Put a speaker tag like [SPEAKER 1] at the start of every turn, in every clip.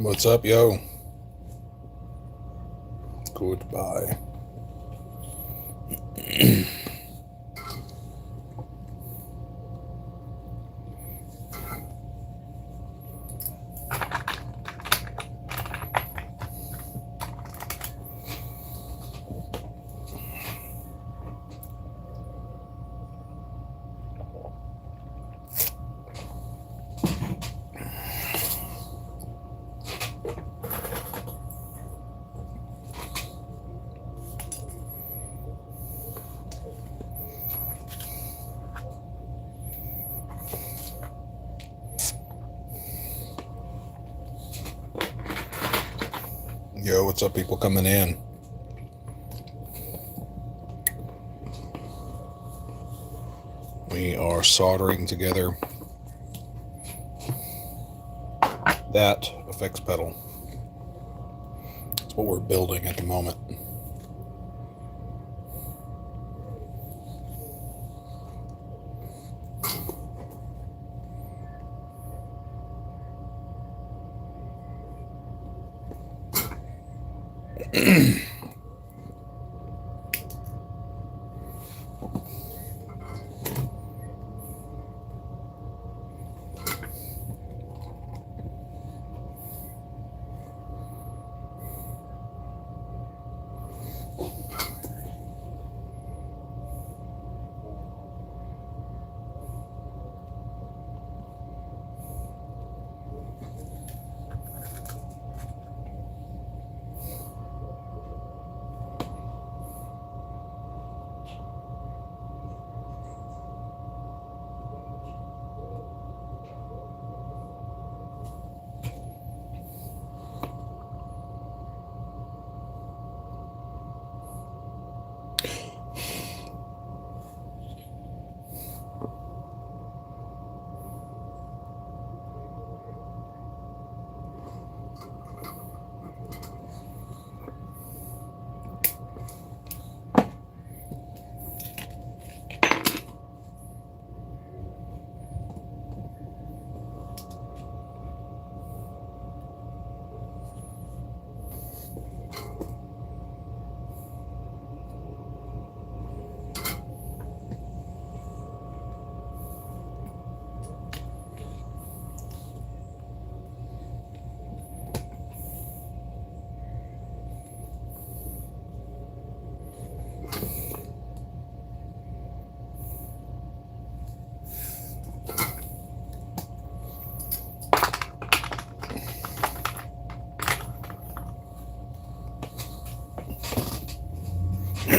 [SPEAKER 1] What's up, yo? Goodbye. Yo, what's up, people coming in? We are soldering together that effects pedal. That's what we're building at the moment.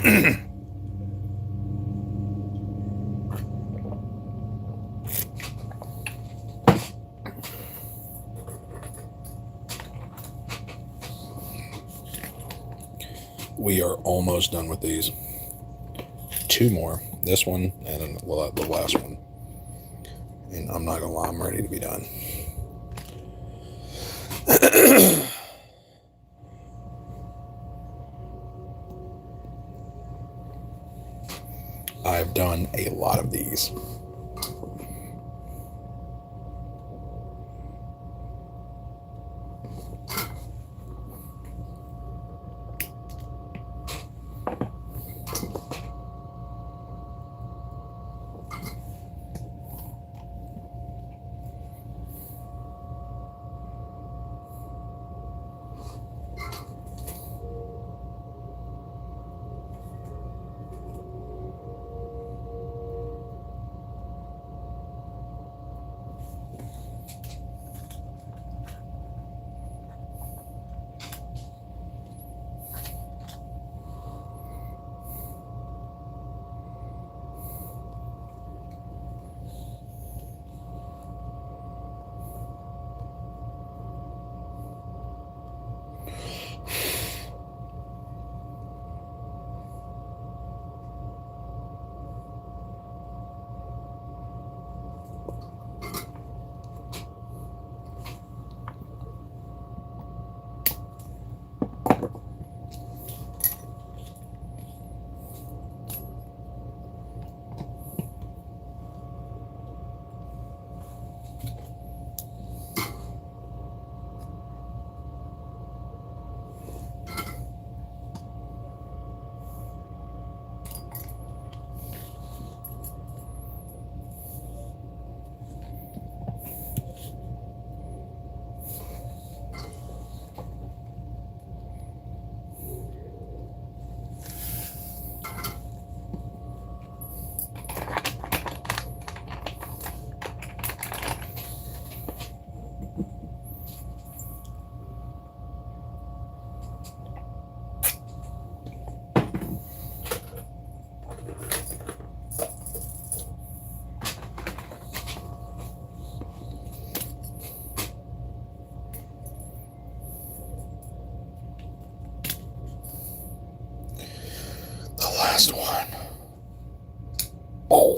[SPEAKER 1] We are almost done with these. 2 more. This one and then the last one. And I'm not gonna lie, I'm ready to be done. I've done a lot of these. Last one. Oh.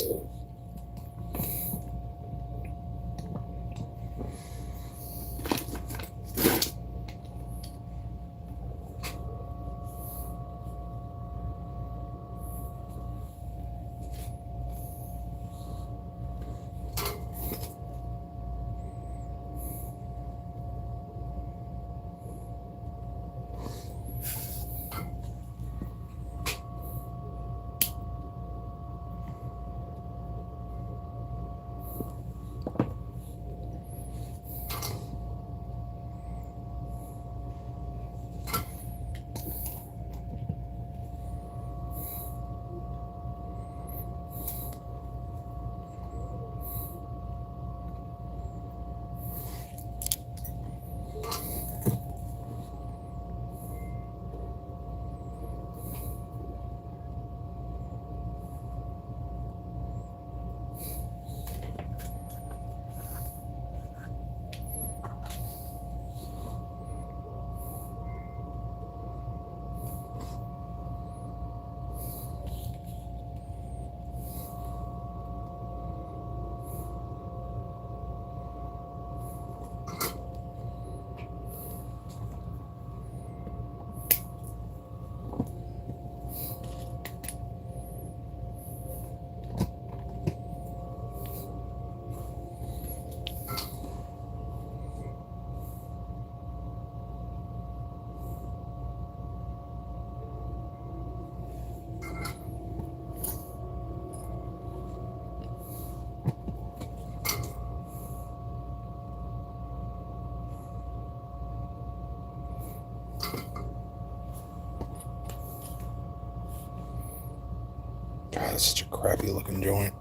[SPEAKER 1] God, that's such a crappy looking joint.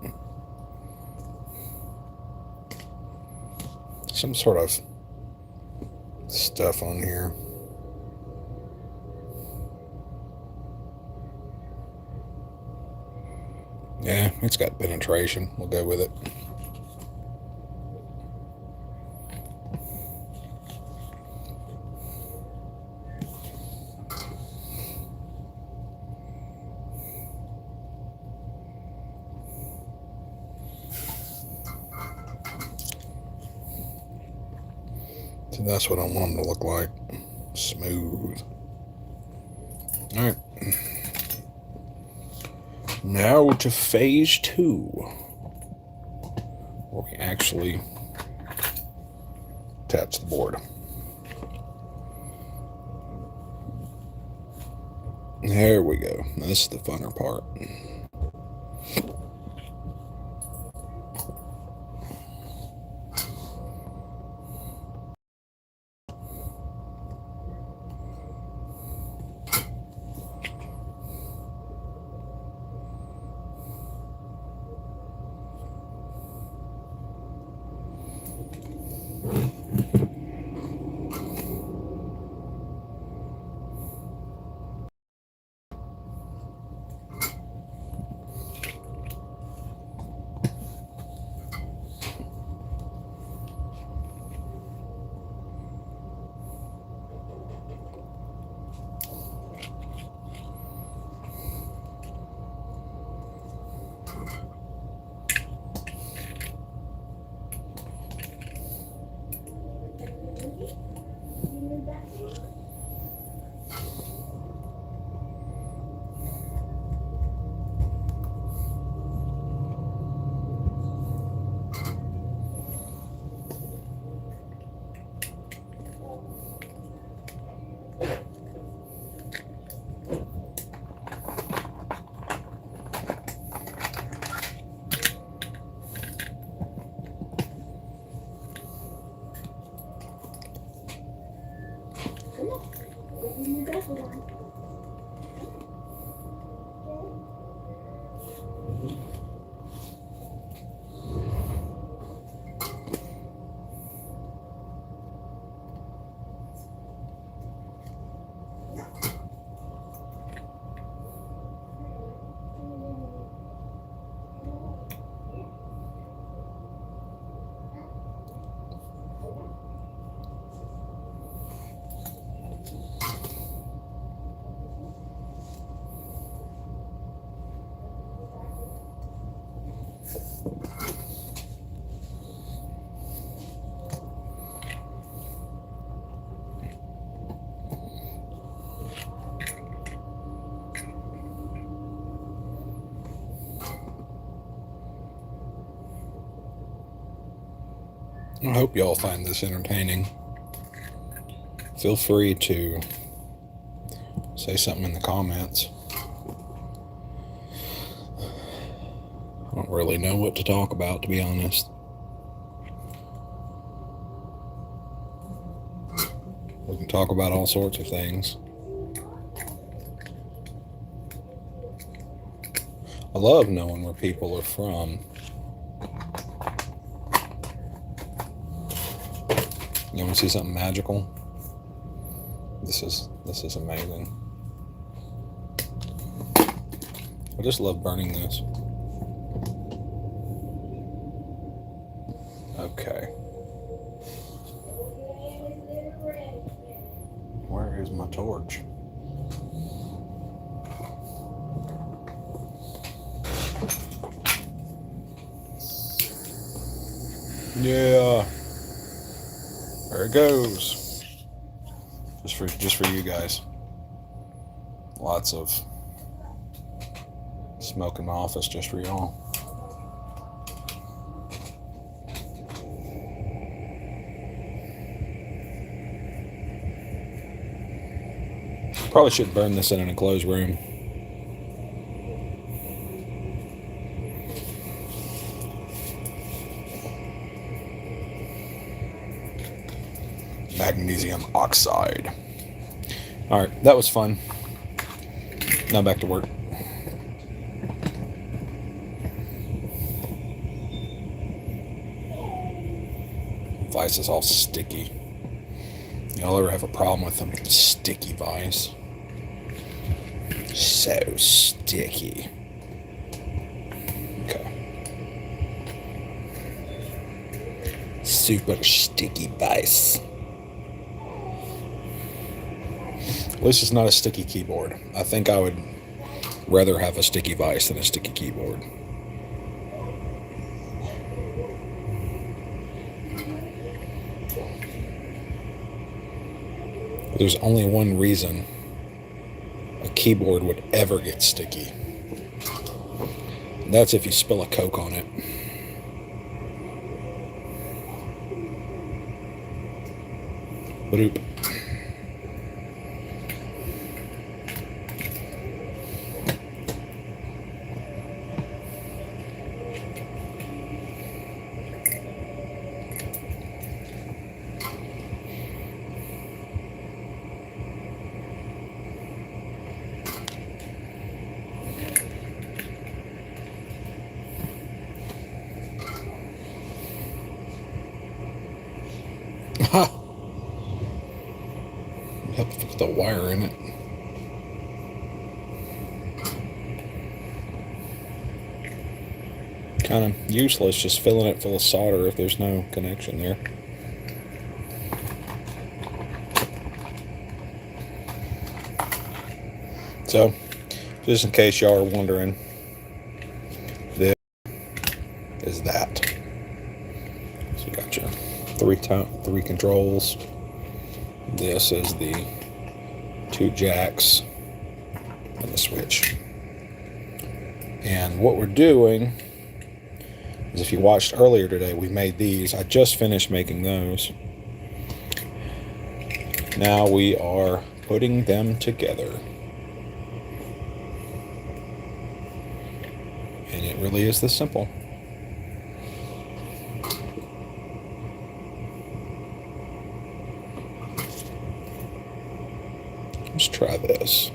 [SPEAKER 1] Some sort of stuff on here. Yeah, it's got penetration. We'll go with it. So that's what I want them to look like. Smooth. Alright. Now to phase 2. Where we actually attach the board. There we go. This is the funner part. I hope y'all find this entertaining. Feel free to say something in the comments. I don't really know what to talk about, to be honest. We can talk about all sorts of things. I love knowing where people are from. You want to see something magical? This is amazing. I just love burning this. Okay. Where is my torch? Yeah. There it goes. Just for you guys. Lots of smoke in my office just for y'all. Probably should burn this in an enclosed room. Magnesium oxide. Alright, that was fun. Now back to work. Vice is all sticky. Y'all ever have a problem with them? Sticky vice. So sticky. super sticky vise. At least it's not a sticky keyboard. I think I would rather have a sticky vise than a sticky keyboard. There's only one reason a keyboard would ever get sticky. That's if you spill a Coke on it. Bloop. Ha! Help put the wire in it. Kind of useless just filling it full of solder if there's no connection there. So, just in case y'all are wondering, this is that. So you got your three controls. This is the 2 jacks and the switch. And what we're doing is, if you watched earlier today, we made these. I just finished making those. Now we are putting them together. And it really is this simple. Let's try this.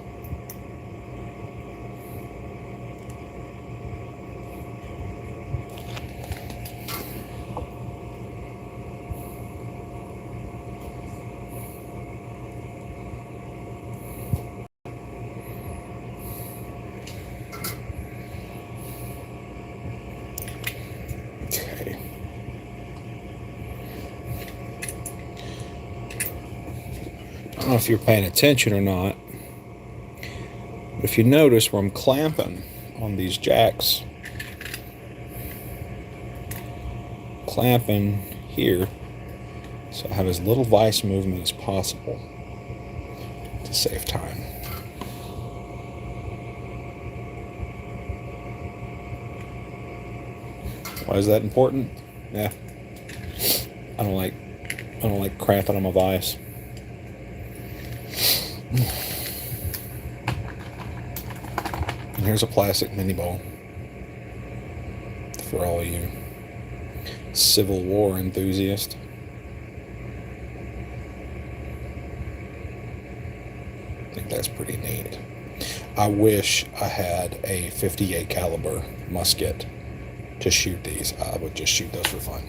[SPEAKER 1] Okay. I don't know if you're paying attention or not, but if you notice where I'm clamping on these jacks, clamping here, so I have as little vise movement as possible to save time. Why is that important? Yeah, I don't like cramping on my vise. And here's a plastic mini bowl for all you Civil War enthusiasts. I think that's pretty neat. I wish I had a .58 caliber musket to shoot these. I would just shoot those for fun.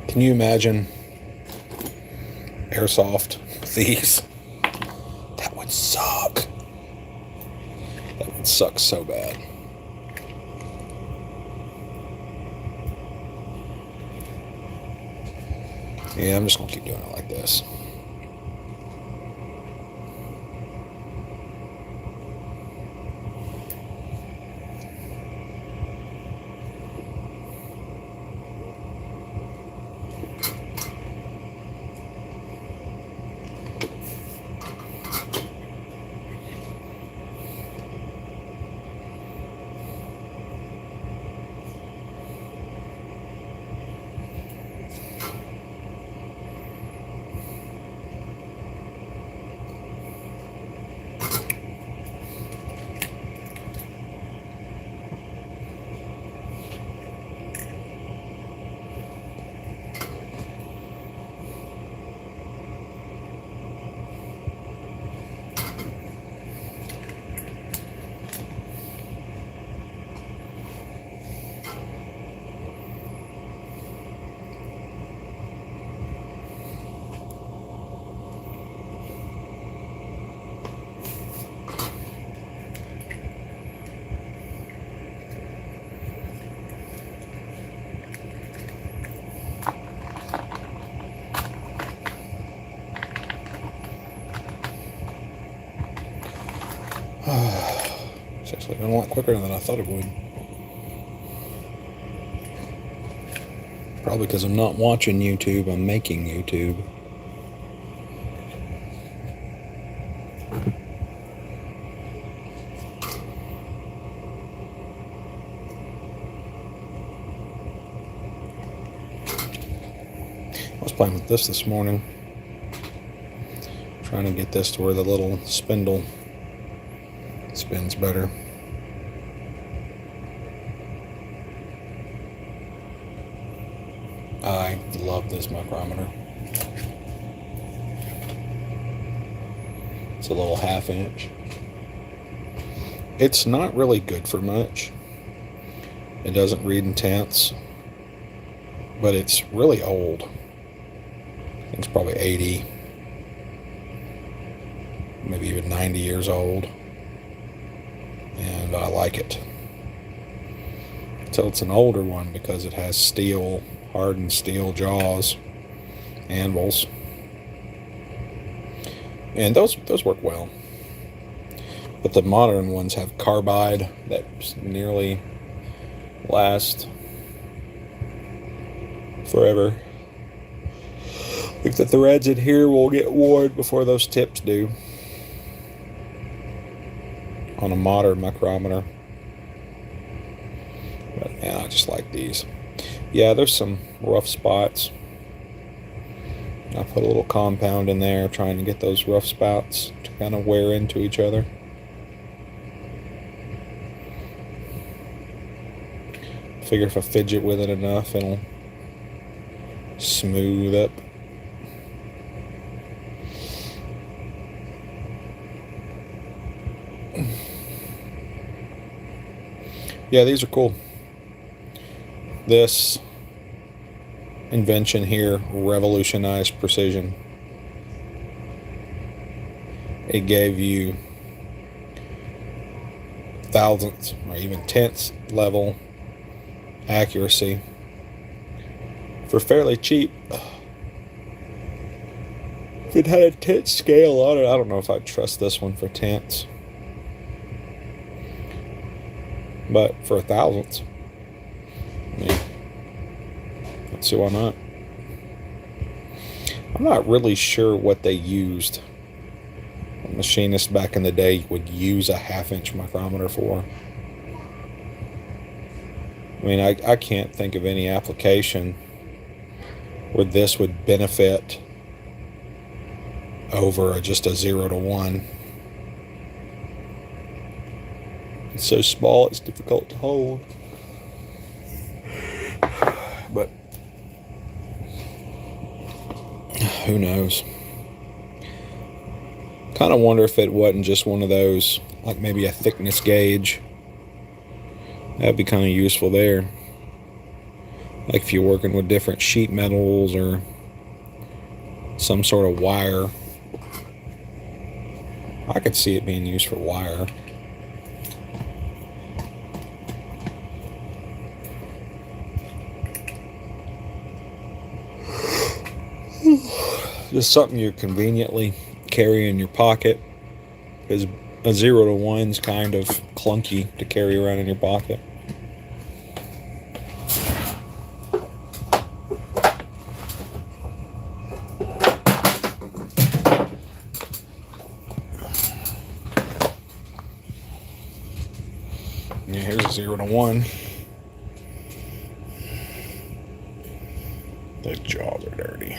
[SPEAKER 1] Can you imagine airsoft with these? That would suck. That would suck so bad. Yeah, I'm just going to keep doing it like this. It's actually going a lot quicker than I thought it would. Probably because I'm not watching YouTube, I'm making YouTube. I was playing with this morning. Trying to get this to where the little spindle spins better. I love this micrometer. It's a little 1/2 inch. It's not really good for much. It doesn't read intense, but it's really old. It's probably 80, maybe even 90 years old, and I like it. So it's an older one because it has steel, hardened steel jaws, anvils, and those work well. But the modern ones have carbide that nearly last forever. I think the threads in here will get worn before those tips do on a modern micrometer. But yeah, I just like these. Yeah, there's some rough spots. I put a little compound in there trying to get those rough spots to kind of wear into each other. Figure if I fidget with it enough, it'll smooth up. Yeah, these are cool. This invention here revolutionized precision. It gave you thousandths or even tenths level accuracy for fairly cheap. If it had a tenth scale on it, I don't know if I'd trust this one for tenths. But for a thousandth, yeah, let's see why not. I'm not really sure what they used. Machinists back in the day would use a 1/2 inch micrometer for. I mean, I can't think of any application where this would benefit over just a 0 to 1. It's so small, it's difficult to hold. But who knows? Kind of wonder if it wasn't just one of those, like maybe a thickness gauge. That'd be kind of useful there. Like if you're working with different sheet metals or some sort of wire. I could see it being used for wire. Just something you conveniently carry in your pocket, because a 0 to 1's kind of clunky to carry around in your pocket. Yeah, here's a 0 to 1. The jaws are dirty.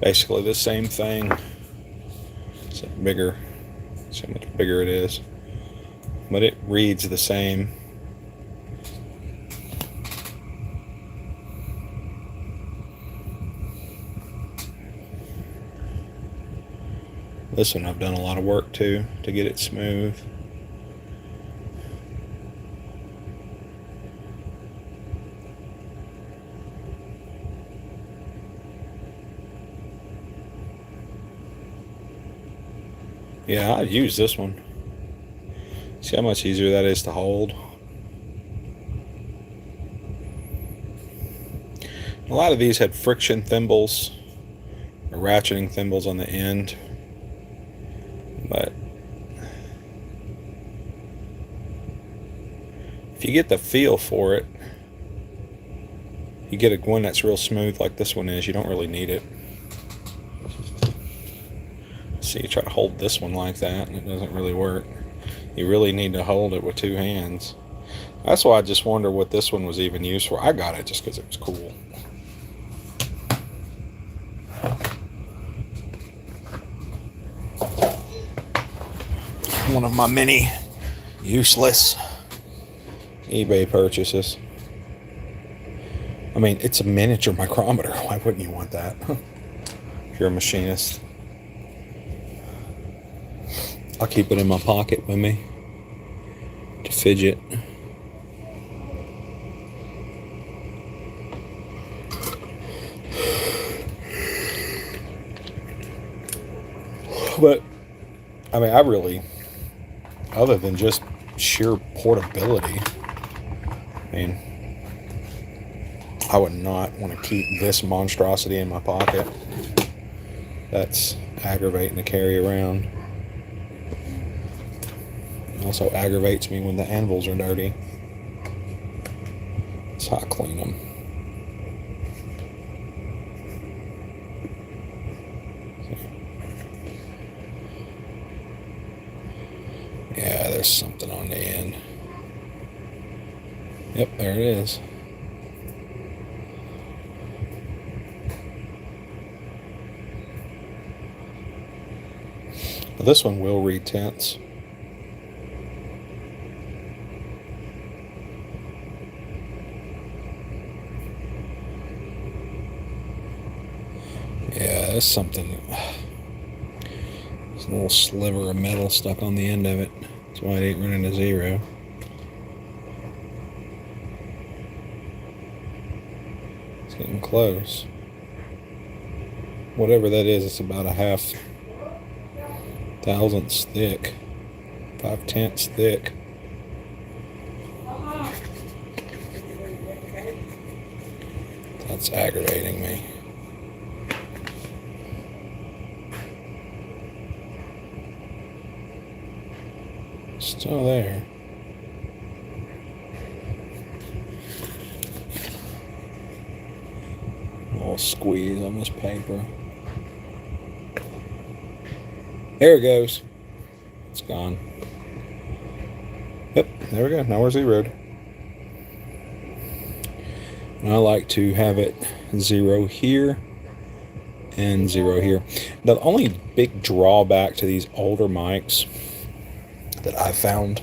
[SPEAKER 1] Basically the same thing. It's bigger. See how much bigger it is. But it reads the same. This one I've done a lot of work to get it smooth. Yeah, I'd use this one. See how much easier that is to hold. A lot of these had friction thimbles, or ratcheting thimbles on the end, but if you get the feel for it, you get one that's real smooth like this one is, you don't really need it. See, you try to hold this one like that and it doesn't really work. You really need to hold it with two hands. That's why I just wonder what this one was even used for. I got it just because it was cool. One of my many useless eBay purchases. I mean, it's a miniature micrometer. Why wouldn't you want that? If you're a machinist. I'll keep it in my pocket with me to fidget. But, I mean, I really, other than just sheer portability, I mean, I would not want to keep this monstrosity in my pocket. That's aggravating to carry around. It also aggravates me when the anvils are dirty. That's how I clean them. Yeah, there's something on the end. Yep, there it is. Well, this one will read tenths. Yeah, there's something. There's a little sliver of metal stuck on the end of it. That's why it ain't running to zero. It's getting close. Whatever that is, it's about a 1/2 thousandths thick. 5/10 thick. That's aggravating me. Still there. A little squeeze on this paper. There it goes. It's gone. Yep, there we go. Now we're zeroed. And I like to have it 0 here and 0 here. The only big drawback to these older mics that I found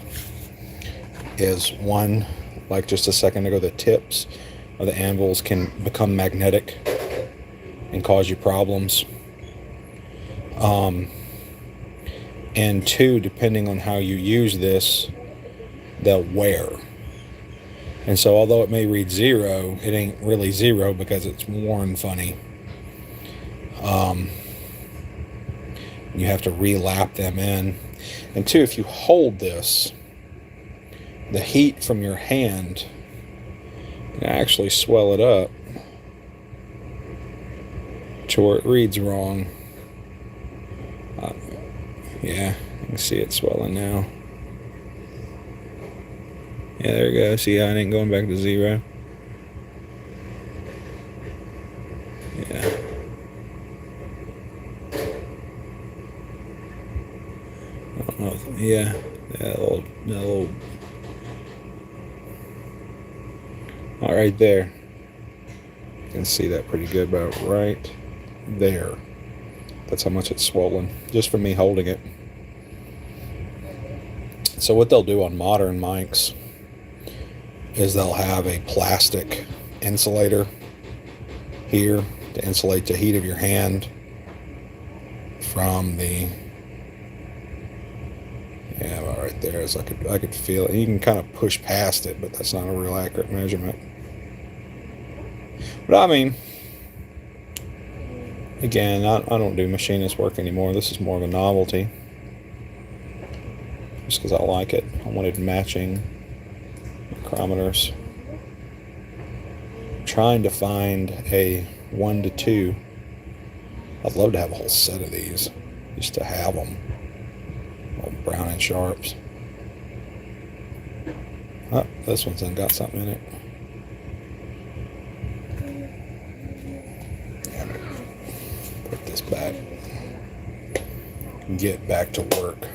[SPEAKER 1] is one, like just a second ago, the tips of the anvils can become magnetic and cause you problems. And two, depending on how you use this, they'll wear. And so although it may read 0, it ain't really 0 because it's worn funny. You have to relap them in. And two, if you hold this, the heat from your hand can actually swell it up to where it reads wrong. Yeah, you can see it swelling now. Yeah, there we go. See how it ain't going back to 0? Yeah. I don't know. Yeah, that little. All right there. You can see that pretty good about right there. That's how much it's swollen, just from me holding it. So what they'll do on modern mics is they'll have a plastic insulator here to insulate the heat of your hand from the, yeah, about right there. As I could feel it. You can kind of push past it, but that's not a real accurate measurement. But I mean, again, I don't do machinist work anymore. This is more of a novelty. Just because I like it. I wanted matching micrometers. I'm trying to find a 1 to 2. I'd love to have a whole set of these. Just to have them. Brown and Sharps. Oh, this one's got something in it. Put this back. Get back to work.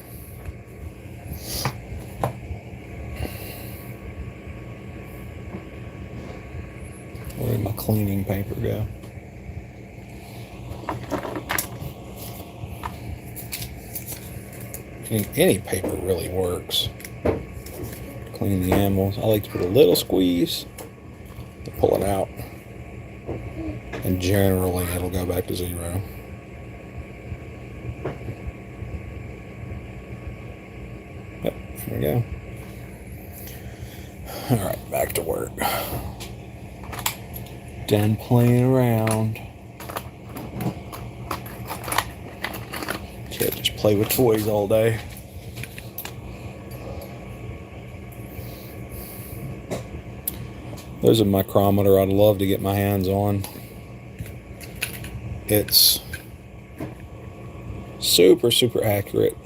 [SPEAKER 1] Where did my cleaning paper go? Any paper really works. Clean the animals. I like to put a little squeeze to pull it out. And generally it'll go back to 0. Yep, there we go. Alright, back to work. Done playing around. Can't just play with toys all day. There's a micrometer I'd love to get my hands on. It's super, super accurate.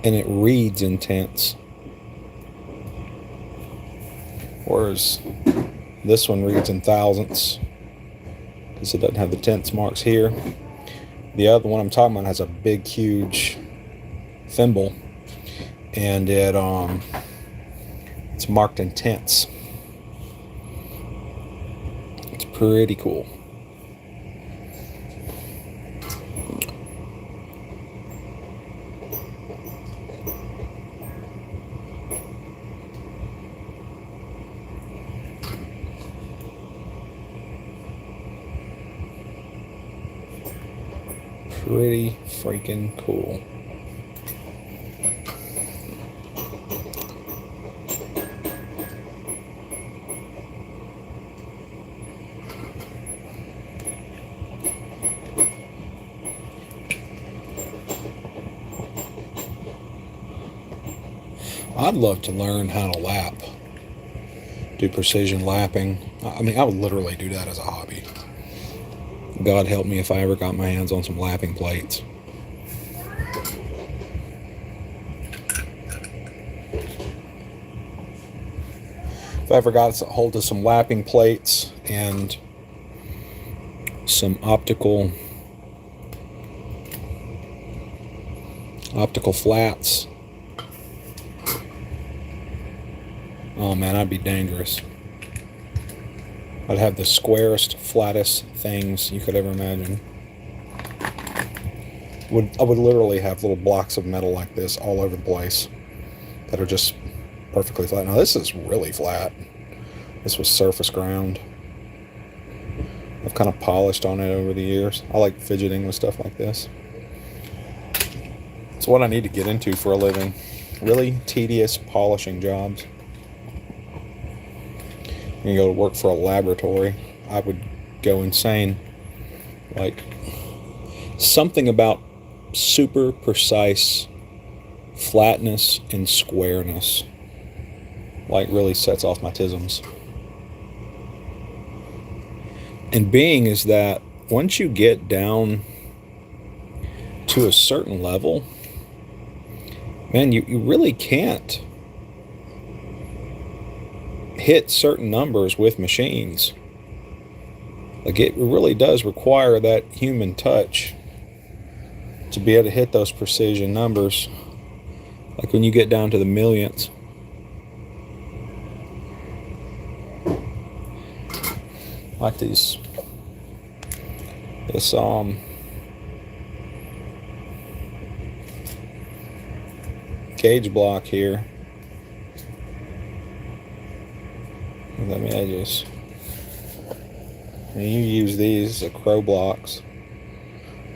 [SPEAKER 1] And it reads intense. Whereas this one reads in thousandths because it doesn't have the tenths marks here. The other one I'm talking about has a big, huge thimble, and it's marked in tenths. It's pretty cool. Pretty freaking cool. I'd love to learn how to lap, do precision lapping. I mean, I would literally do that as a hobby. God help me if I ever got my hands on some lapping plates. If I ever got a hold of some lapping plates and some optical flats, oh man, I'd be dangerous. I'd have the squarest, flattest things you could ever imagine. I would literally have little blocks of metal like this all over the place that are just perfectly flat. Now this is really flat. This was surface ground. I've kind of polished on it over the years. I like fidgeting with stuff like this. It's what I need to get into for a living. Really tedious polishing jobs. You go to work for a laboratory, I would go insane. Like, something about super precise flatness and squareness, like, really sets off my tisms. And being is that once you get down to a certain level, man, you really can't hit certain numbers with machines. Like, it really does require that human touch to be able to hit those precision numbers. Like when you get down to the millionths. Like this gauge block here. Let me edges. And you use these as crow blocks.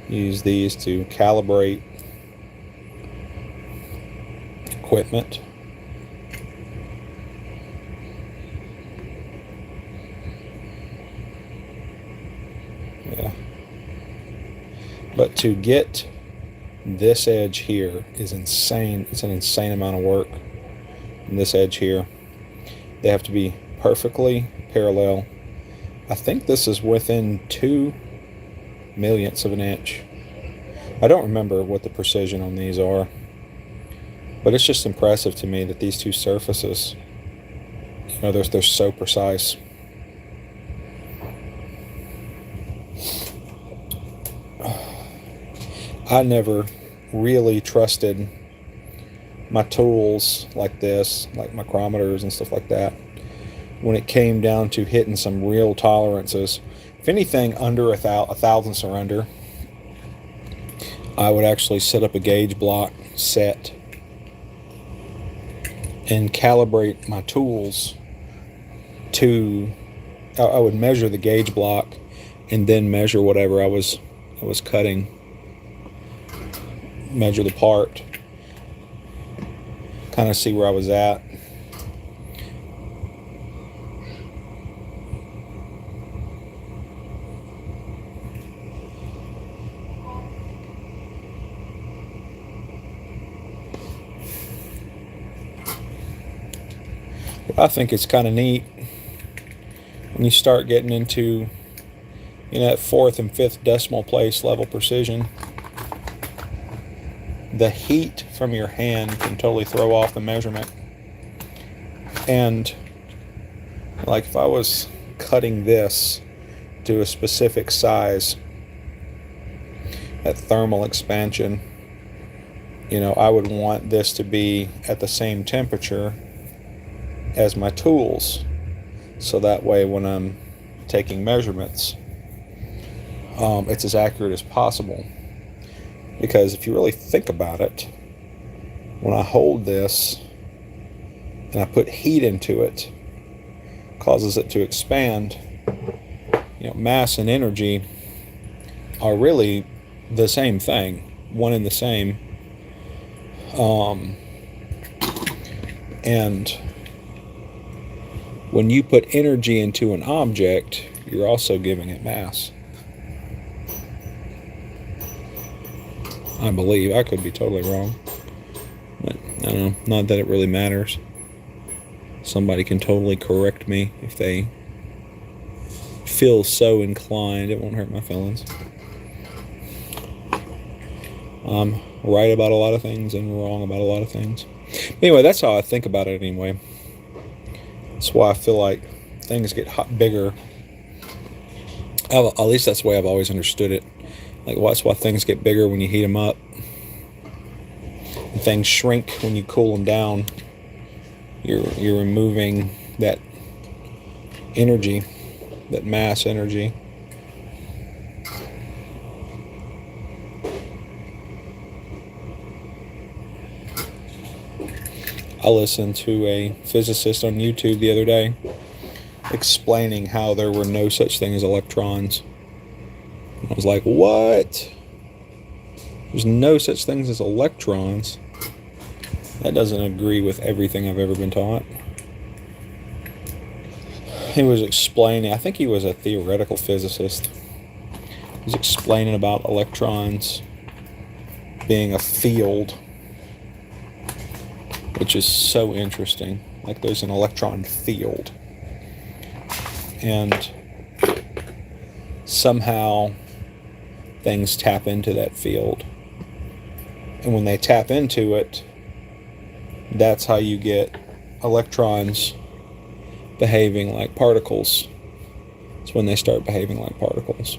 [SPEAKER 1] Use these to calibrate equipment. Yeah. But to get this edge here is insane. It's an insane amount of work. And this edge here, they have to be perfectly parallel. I think this is within 2 millionths of an inch. I don't remember what the precision on these are, But it's just impressive to me that these two surfaces, they're so precise. I never really trusted my tools like this, like micrometers and stuff like that, when it came down to hitting some real tolerances. If anything under a thousandths or under, I would actually set up a gauge block set and calibrate my tools to, I would measure the gauge block and then measure whatever I was cutting, measure the part, kind of see where I was at. I think it's kind of neat when you start getting into, that 4th and 5th decimal place level precision. The heat from your hand can totally throw off the measurement. And like if I was cutting this to a specific size at thermal expansion, I would want this to be at the same temperature as my tools, so that way when I'm taking measurements, it's as accurate as possible. Because if you really think about it, when I hold this and I put heat into it, causes it to expand. Mass and energy are really the same thing, one and the same. And when you put energy into an object, you're also giving it mass. I believe. I could be totally wrong. But I don't know. Not that it really matters. Somebody can totally correct me if they feel so inclined. It won't hurt my feelings. I'm right about a lot of things and wrong about a lot of things. Anyway, that's how I think about it anyway. That's why I feel like things get bigger. At least that's the way I've always understood it. Like, that's why things get bigger when you heat them up. And things shrink when you cool them down. You're removing that energy, that mass energy. I listened to a physicist on YouTube the other day explaining how there were no such thing as electrons. I was like, what? There's no such things as electrons? That doesn't agree with everything I've ever been taught. He was explaining, I think he was a theoretical physicist. He was explaining about electrons being a field, which is so interesting. Like, there's an electron field. And somehow things tap into that field. And when they tap into it, that's how you get electrons behaving like particles. It's when they start behaving like particles.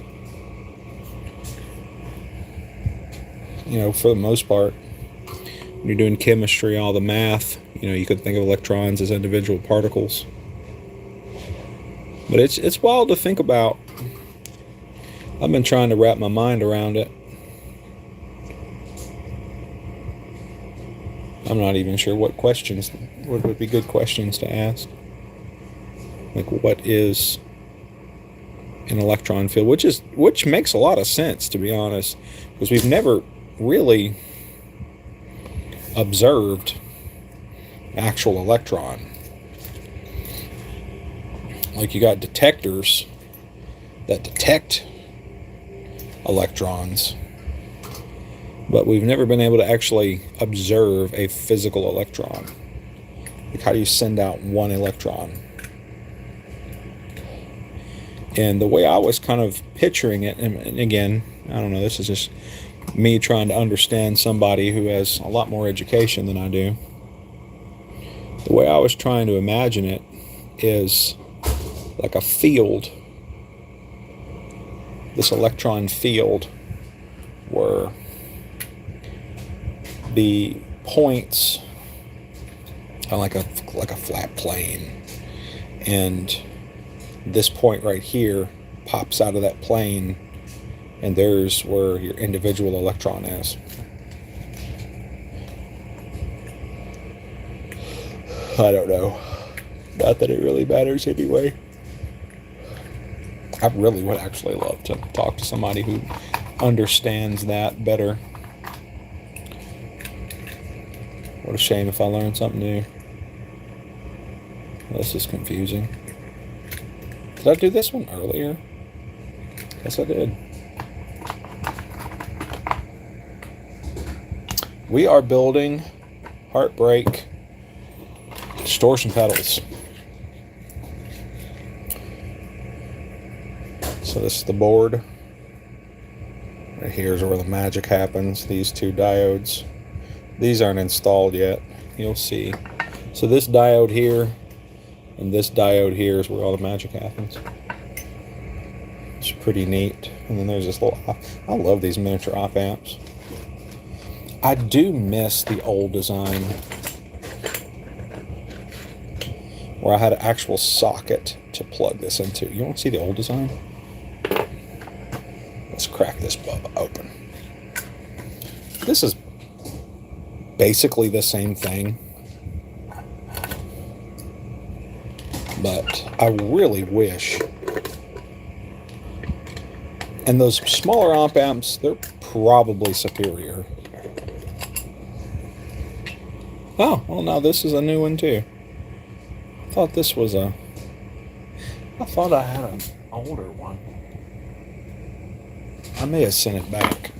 [SPEAKER 1] For the most part, when you're doing chemistry, all the math, you could think of electrons as individual particles. But it's wild to think about. I've been trying to wrap my mind around it. I'm not even sure what would be good questions to ask. Like, what is an electron field? Which makes a lot of sense, to be honest, because we've never really observed actual electron. Like, you got detectors that detect electrons, but we've never been able to actually observe a physical electron. Like, how do you send out one electron? And the way I was kind of picturing it, and again, I don't know, this is just me trying to understand somebody who has a lot more education than I do. The way I was trying to imagine it is like a field, this electron field, where the points are like a flat plane, and this point right here pops out of that plane, and there's where your individual electron is. I don't know. Not that it really matters anyway. I really would actually love to talk to somebody who understands that better. What a shame if I learned something new. This is confusing. Did I do this one earlier? Yes, I did. We are building Heartbreak distortion pedals. So this is the board. Right here's where the magic happens. These two diodes. These aren't installed yet. You'll see. So this diode here and this diode here is where all the magic happens. It's pretty neat. And then there's this little... I love these miniature op amps. I do miss the old design where I had an actual socket to plug this into. You want to see the old design? Let's crack this bubba open. This is basically the same thing, but I really wish. And those smaller op amps, they're probably superior. Oh, well, now this is a new one too. I thought this was a... I thought I had an older one. I may have sent it back.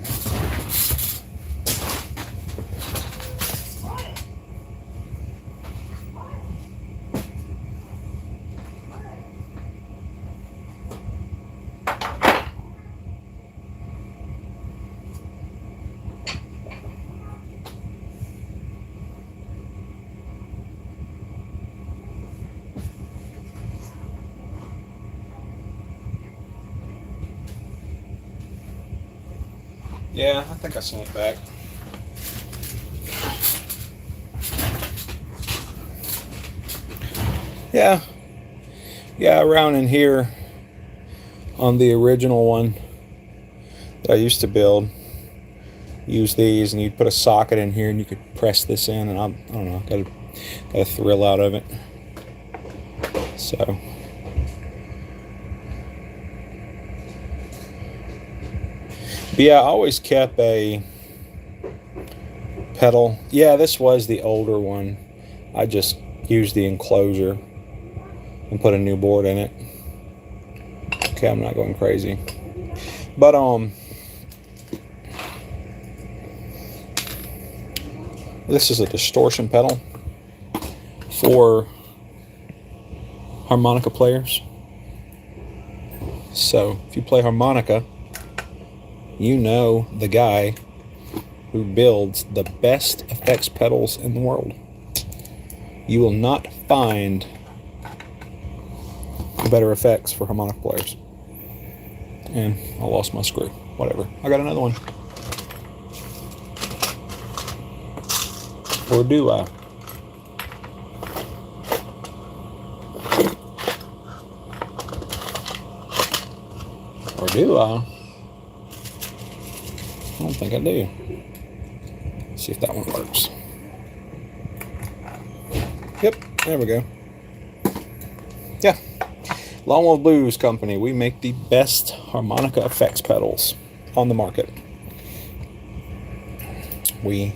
[SPEAKER 1] Yeah, I think I sent it back. Yeah, around in here on the original one that I used to build, use these, and you'd put a socket in here and you could press this in, and I don't know, got a thrill out of it. So but yeah, I always kept a pedal. Yeah, this was the older one. I just used the enclosure and put a new board in it. Okay, I'm not going crazy. But this is a distortion pedal for harmonica players. So if you play harmonica, you know the guy who builds the best effects pedals in the world. You will not find better effects for harmonica players. And I lost my screw. Whatever. I got another one. Or do I? Or do I? I don't think I do. Let's see if that one works. Yep, there we go. Yeah. Lone Wolf Blues Company. We make the best harmonica effects pedals on the market. We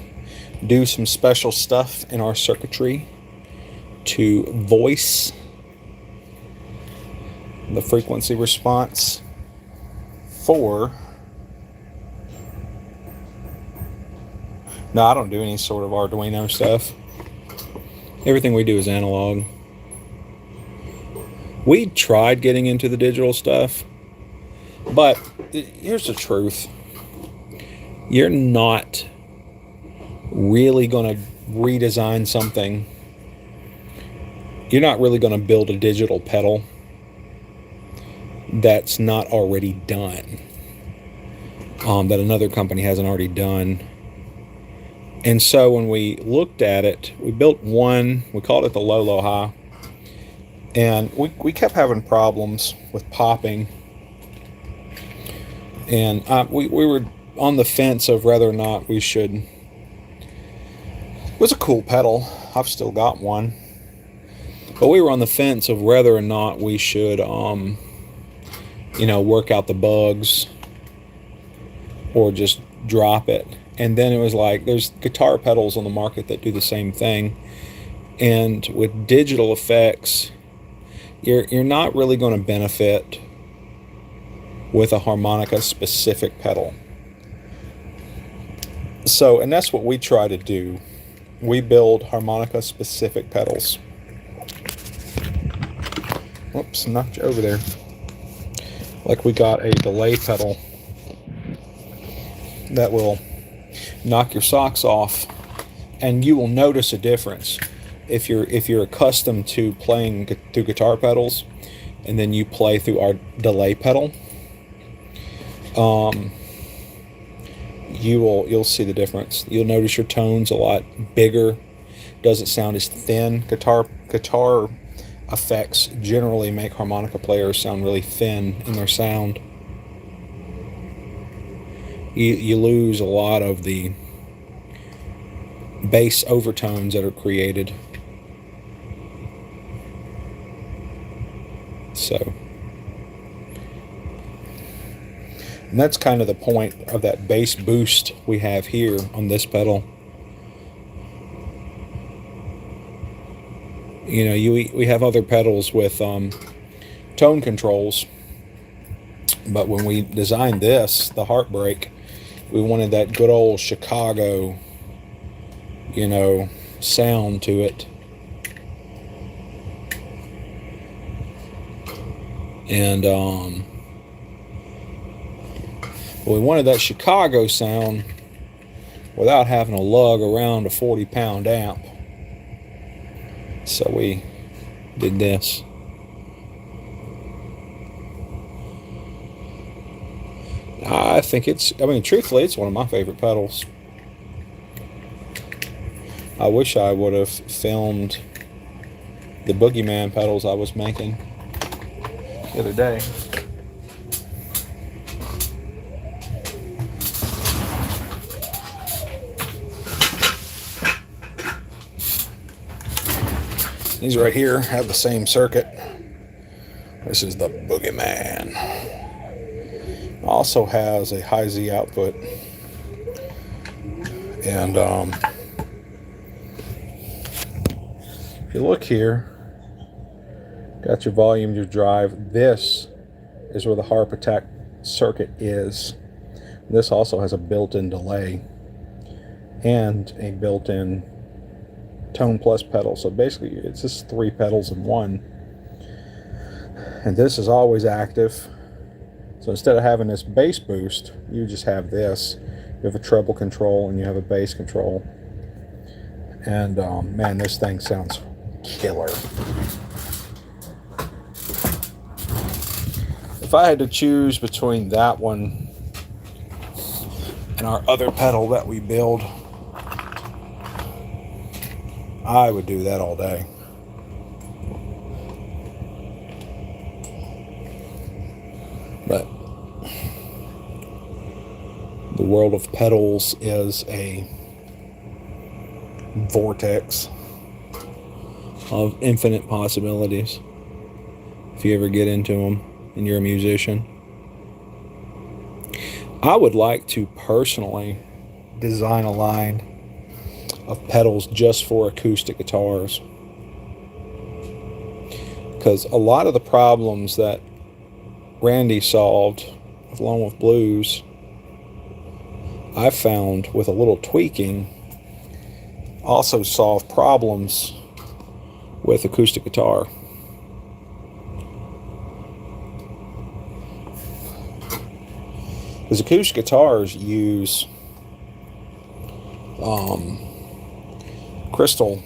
[SPEAKER 1] do some special stuff in our circuitry to voice the frequency response for... No, I don't do any sort of Arduino stuff. Everything we do is analog. We tried getting into the digital stuff, but here's the truth. you're not really going to redesign something. You're not really going to build a digital pedal that's not already done, that another company hasn't already done. And so when we looked at it, we built one, we called it the low high, and we kept having problems with popping. And we were on the fence of whether or not we should. It was a cool pedal. I've still got one. But we were on the fence of whether or not we should, work out the bugs or just drop it. And then it was like, there's guitar pedals on the market that do the same thing. And with digital effects, you're not really going to benefit with a harmonica specific pedal. So, and that's what we try to do. We build harmonica specific pedals. Whoops, knocked you over there. Like we got a delay pedal that will knock your socks off, and you will notice a difference if you're accustomed to playing through guitar pedals, and then you play through our delay pedal. You'll see the difference. You'll notice your tone's a lot bigger. Doesn't sound as thin. Guitar effects generally make harmonica players sound really thin in their sound. You lose a lot of the bass overtones that are created. So, and that's kind of the point of that bass boost we have here on this pedal. We have other pedals with tone controls, but when we designed this, the Heartbreak, we wanted that good old Chicago, sound to it. And we wanted that Chicago sound without having to lug around a 40-pound amp. So we did this. I think truthfully, it's one of my favorite pedals. I wish I would have filmed the Boogeyman pedals I was making the other day. These right here have the same circuit. This is the Boogeyman. Also has a high Z output. And if you look here, got your volume, your drive. This is where the harp attack circuit is. This also has a built-in delay and a built-in Tone Plus pedal. So basically it's just 3 pedals in one. And this is always active. So instead of having this bass boost, you just have this. You have a treble control and you have a bass control. And man, this thing sounds killer. If I had to choose between that one and our other pedal that we build, I would do that all day. But the world of pedals is a vortex of infinite possibilities if you ever get into them and you're a musician. I would like to personally design a line of pedals just for acoustic guitars, because a lot of the problems that Randy solved along with blues, I found with a little tweaking also solve problems with acoustic guitar. Because acoustic guitars use crystal,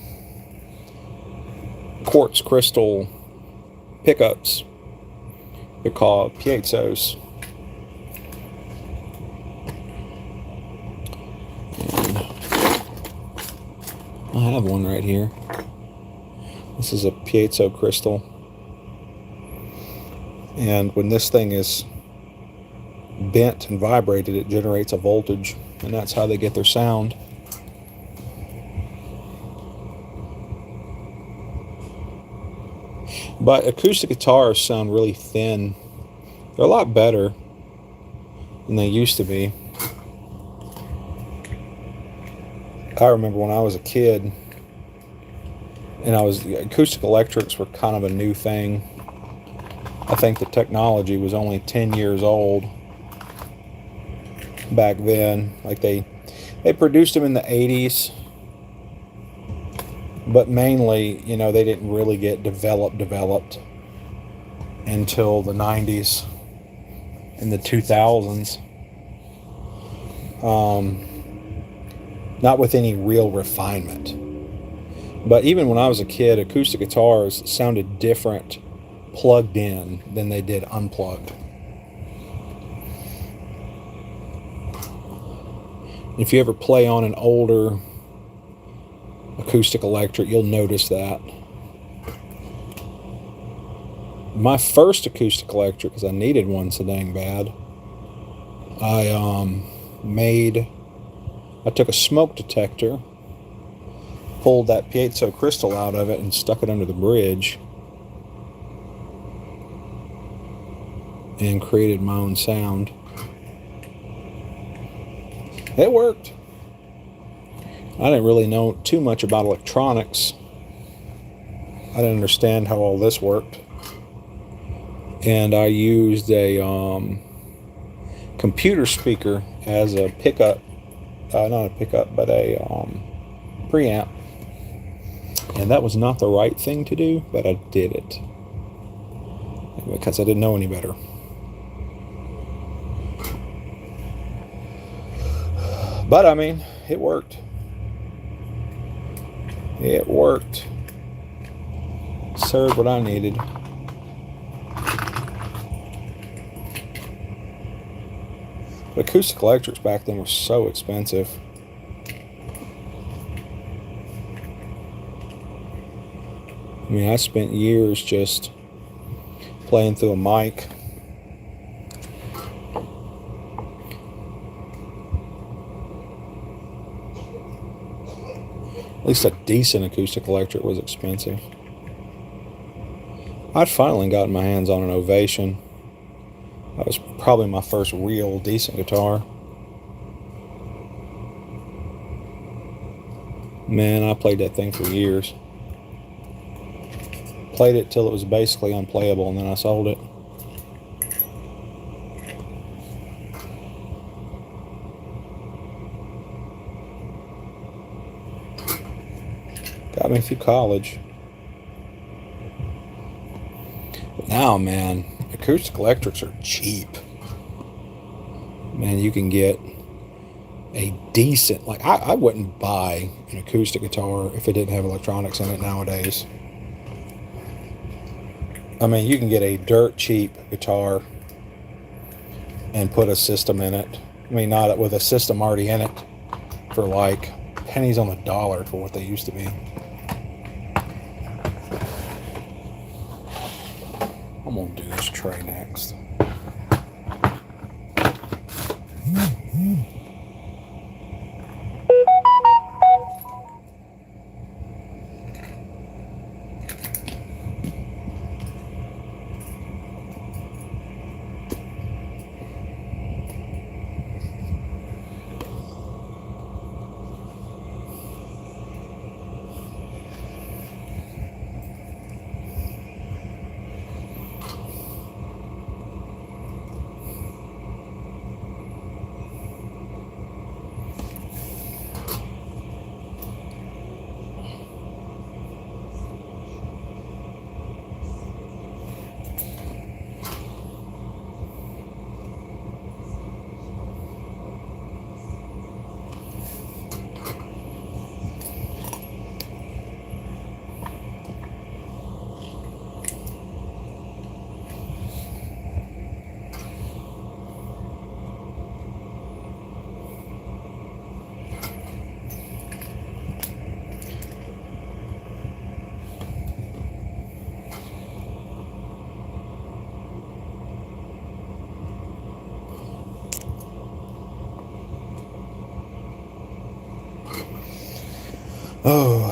[SPEAKER 1] quartz crystal pickups. They're called piezos. And I have one right here. This is a piezo crystal. And when this thing is bent and vibrated, it generates a voltage, and that's how they get their sound. But acoustic guitars sound really thin. They're a lot better than they used to be. I remember when I was a kid, and acoustic electrics were kind of a new thing. I think the technology was only 10 years old back then. Like they produced them in the 80s, but mainly, you know, they didn't really get developed until the 90s and the 2000s. Not with any real refinement. But even when I was a kid, acoustic guitars sounded different plugged in than they did unplugged. If you ever play on an older acoustic electric, you'll notice that. My first acoustic electric, because I needed one so dang bad, I took a smoke detector, pulled that piezo crystal out of it, and stuck it under the bridge, and created my own sound. It worked. I didn't really know too much about electronics. I didn't understand how all this worked. And I used a computer speaker as a pickup. Not a pickup, but a preamp. And that was not the right thing to do, but I did it. Because I didn't know any better. But, I mean, it worked. It worked. Served what I needed. But acoustic electrics back then were so expensive. I mean, I spent years just playing through a mic. At least a decent acoustic electric was expensive. I'd finally gotten my hands on an Ovation. That was probably my first real decent guitar. Man, I played that thing for years. Played it till it was basically unplayable, and then I sold it. Got me through college. But now, man, acoustic electrics are cheap. Man, you can get a decent, like, I wouldn't buy an acoustic guitar if it didn't have electronics in it nowadays. I mean, you can get a dirt cheap guitar and put a system in it. I mean, not with a system already in it, for like pennies on the dollar for what they used to be. I'm going to do this tray next. Oh.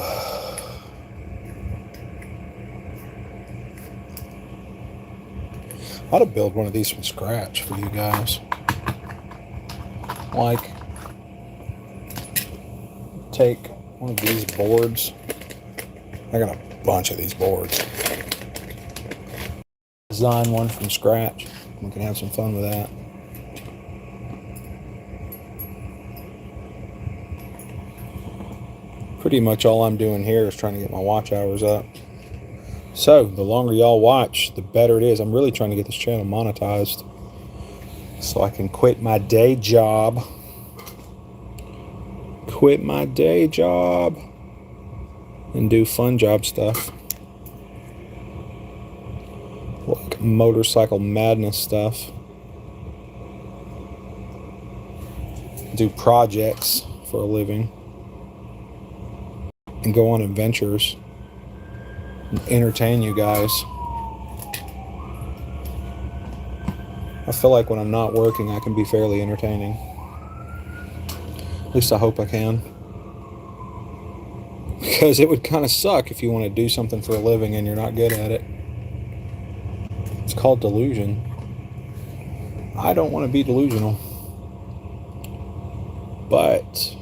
[SPEAKER 1] I ought to build one of these from scratch for you guys. Like, take one of these boards. I got a bunch of these boards. Design one from scratch. We can have some fun with that. Pretty much all I'm doing here is trying to get my watch hours up. So, the longer y'all watch, the better it is. I'm really trying to get this channel monetized so I can quit my day job. Quit my day job and do fun job stuff. Like motorcycle madness stuff. Do projects for a living. And go on adventures. And entertain you guys. I feel like when I'm not working, I can be fairly entertaining. At least I hope I can. Because it would kind of suck if you want to do something for a living and you're not good at it. It's called delusion. I don't want to be delusional. But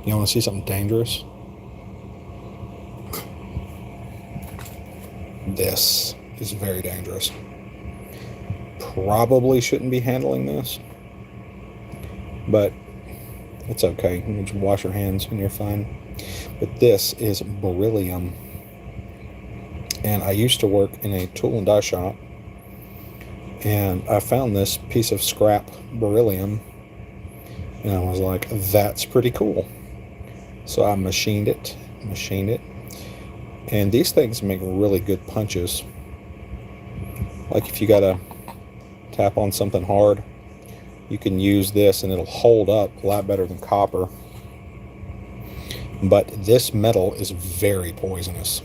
[SPEAKER 1] you want to see something dangerous? This is very dangerous. Probably shouldn't be handling this. But it's okay. You just wash your hands and you're fine. But this is beryllium. And I used to work in a tool and die shop. And I found this piece of scrap beryllium. And I was like, that's pretty cool. So I machined it. And these things make really good punches. Like if you gotta tap on something hard, you can use this and it'll hold up a lot better than copper. But this metal is very poisonous.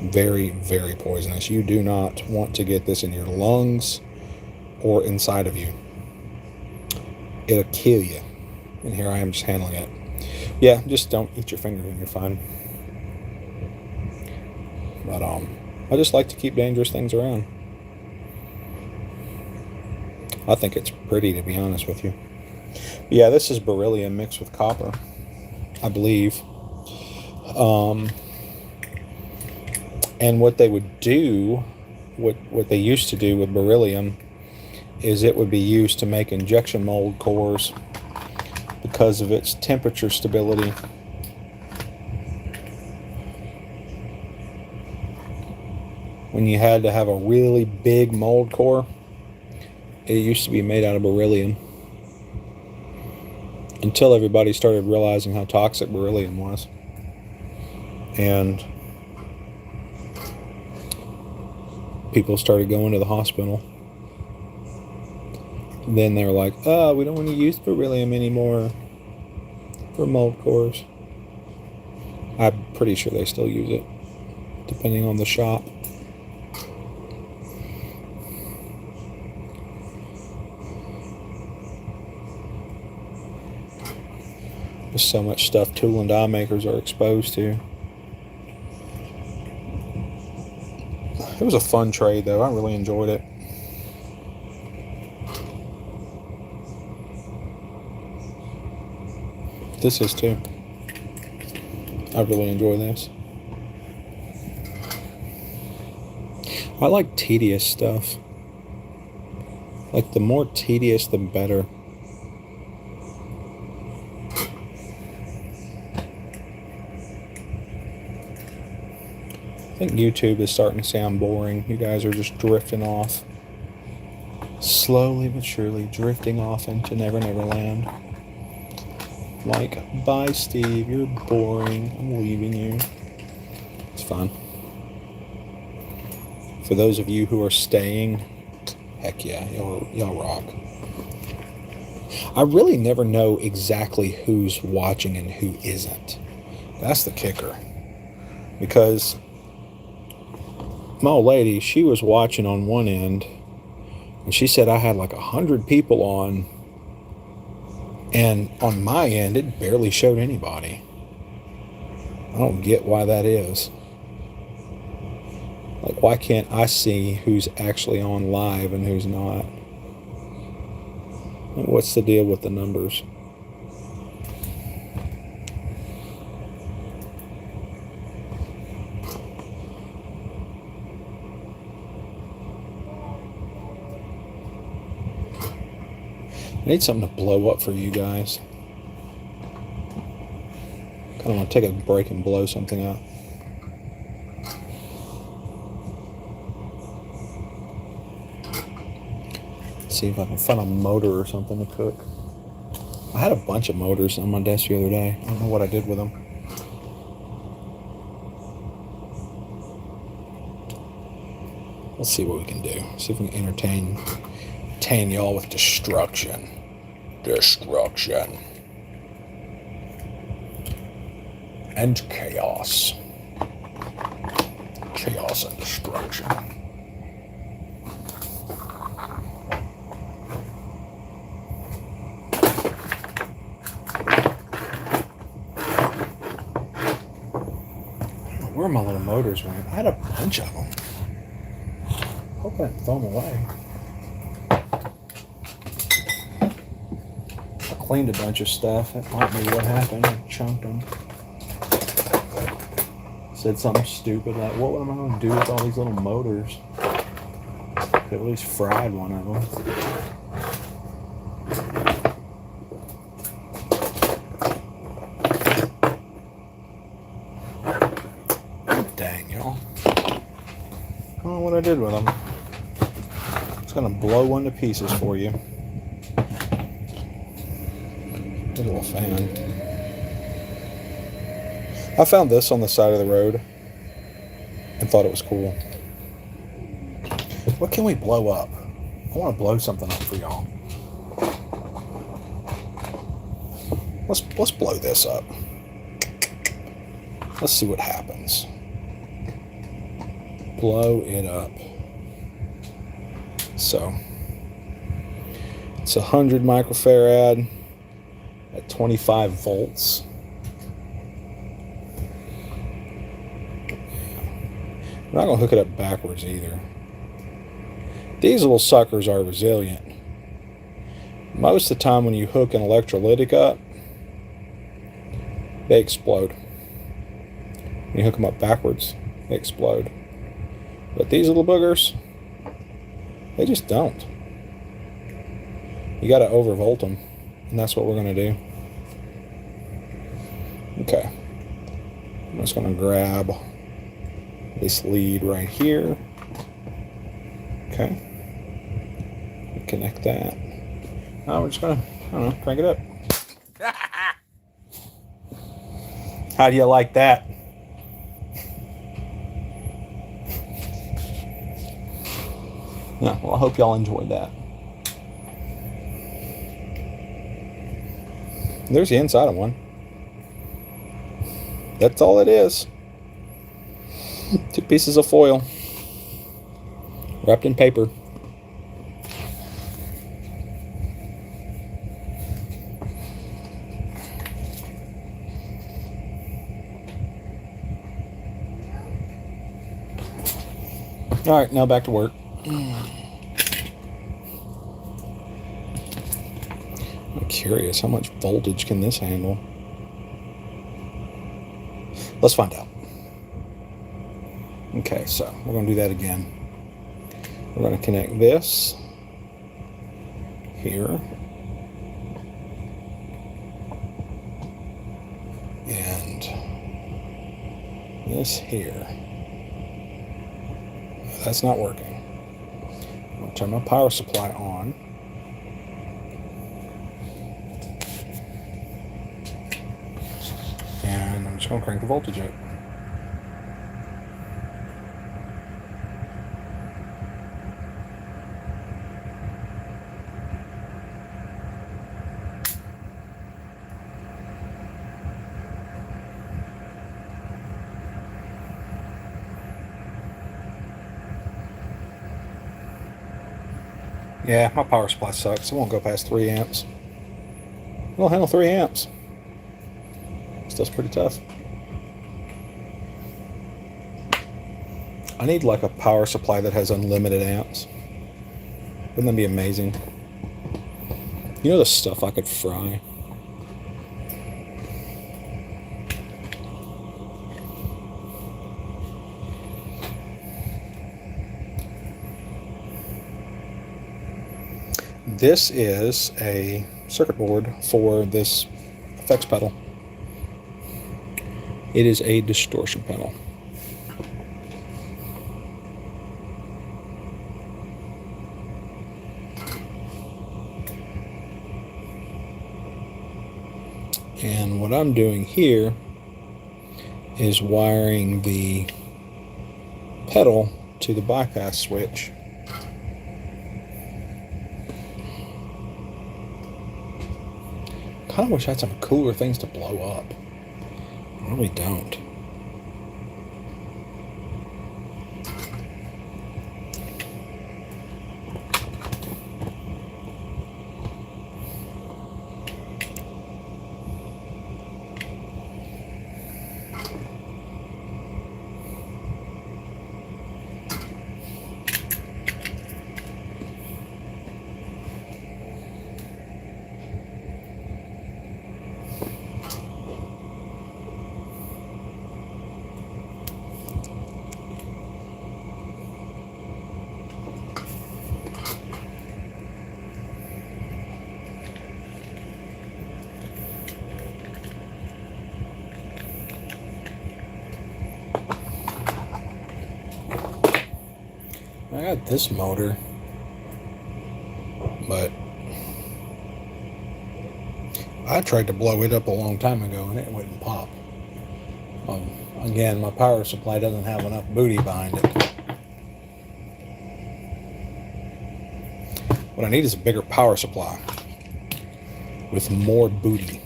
[SPEAKER 1] Very, very poisonous. You do not want to get this in your lungs or inside of you. It'll kill you. And here I am just handling it. Yeah, just don't eat your finger and you're fine. But I just like to keep dangerous things around. I think it's pretty, to be honest with you. Yeah, this is beryllium mixed with copper, I believe. And what they would do, what they used to do with beryllium, is it would be used to make injection mold cores because of its temperature stability. When you had to have a really big mold core, it used to be made out of beryllium. Until everybody started realizing how toxic beryllium was. And people started going to the hospital. Then they were like, oh, we don't want to use beryllium anymore for mold cores. I'm pretty sure they still use it, depending on the shop. There's so much stuff tool and die makers are exposed to. It was a fun trade, though. I really enjoyed it. This is too. I really enjoy this. I like tedious stuff. Like, the more tedious, the better. I think YouTube is starting to sound boring. You guys are just drifting off. Slowly but surely drifting off into Never Never Land. Like, bye Steve, you're boring. I'm leaving you. It's fine. For those of you who are staying, heck yeah, y'all rock. I really never know exactly who's watching and who isn't. That's the kicker. Because my old lady, she was watching on one end, and she said I had like 100 people on, And on my end, it barely showed anybody. I don't get why that is. Like, why can't I see who's actually on live and who's not? What's the deal with the numbers? I need something to blow up for you guys. Kind of want to take a break and blow something up. See if I can find a motor or something to cook. I had a bunch of motors on my desk the other day. I don't know what I did with them. Let's see what we can do. See if we can entertain y'all with destruction. Destruction. And chaos. Chaos and destruction. Where my little motors went? I had a bunch of them. Hope I didn't throw them away. I cleaned a bunch of stuff. That might be what happened. I chunked them. Said something stupid like, what am I going to do with all these little motors? Could at least fried one of them. Dang, y'all. I don't know what I did with them. It's going to blow one to pieces for you. There's a little fan. I found this on the side of the road and thought it was cool. What can we blow up? I want to blow something up for y'all. Let's blow this up. Let's see what happens. Blow it up. So it's 100 microfarad at 25 volts. I'm not going to hook it up backwards either. These little suckers are resilient. Most of the time when you hook an electrolytic up, they explode. When you hook them up backwards, they explode. But these little boogers, they just don't. You got to overvolt them, and that's what we're going to do. Okay. I'm just going to grab this lead right here. Okay. Connect that. Now we're just gonna, I don't know, crank it up. How do you like that? Yeah, well, I hope y'all enjoyed that. There's the inside of one. That's all it is. 2 pieces of foil wrapped in paper. All right, now back to work. I'm curious, how much voltage can this handle? Let's find out. Okay, so we're going to do that again. We're going to connect this here and this here. That's not working. I'm going to turn my power supply on. And I'm just going to crank the voltage up. Yeah, my power supply sucks. It won't go past 3 amps. It'll handle 3 amps. Stuff's pretty tough. I need like a power supply that has unlimited amps. Wouldn't that be amazing? You know the stuff I could fry? This is a circuit board for this effects pedal. It is a distortion pedal. And what I'm doing here is wiring the pedal to the bypass switch. I kind of wish I had some cooler things to blow up. I really don't. I got this motor, but I tried to blow it up a long time ago and it wouldn't pop. Again, my power supply doesn't have enough booty behind it. What I need is a bigger power supply with more booty.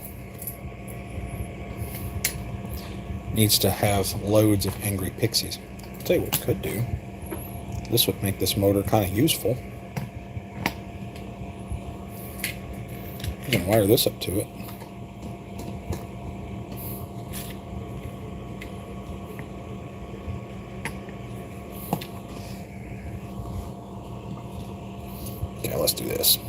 [SPEAKER 1] Needs to have loads of angry pixies. I'll tell you what it could do. This would make this motor kind of useful. I can wire this up to it. Okay, let's do this.